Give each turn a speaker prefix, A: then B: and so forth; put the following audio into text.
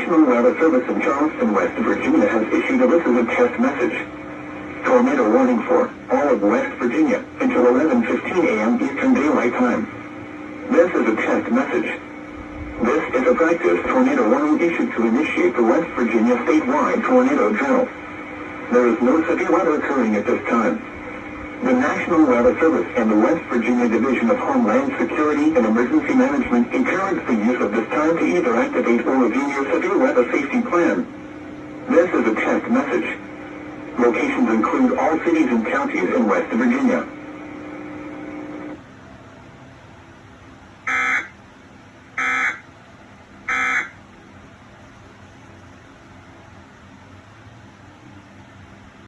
A: National Weather Service in Charleston, West Virginia has issued a test message. Tornado warning for all of West Virginia until 11:15 a.m. Eastern Daylight Time. This is a test message. This is a practice tornado warning issued to initiate the West Virginia statewide tornado drill. There is no severe weather occurring at this time. The National Weather Service and the West Virginia Division of Homeland Security and Emergency Management encourage the use of this time to either activate or review your severe weather safety plan. This is a test message. Locations include all cities and counties in West Virginia.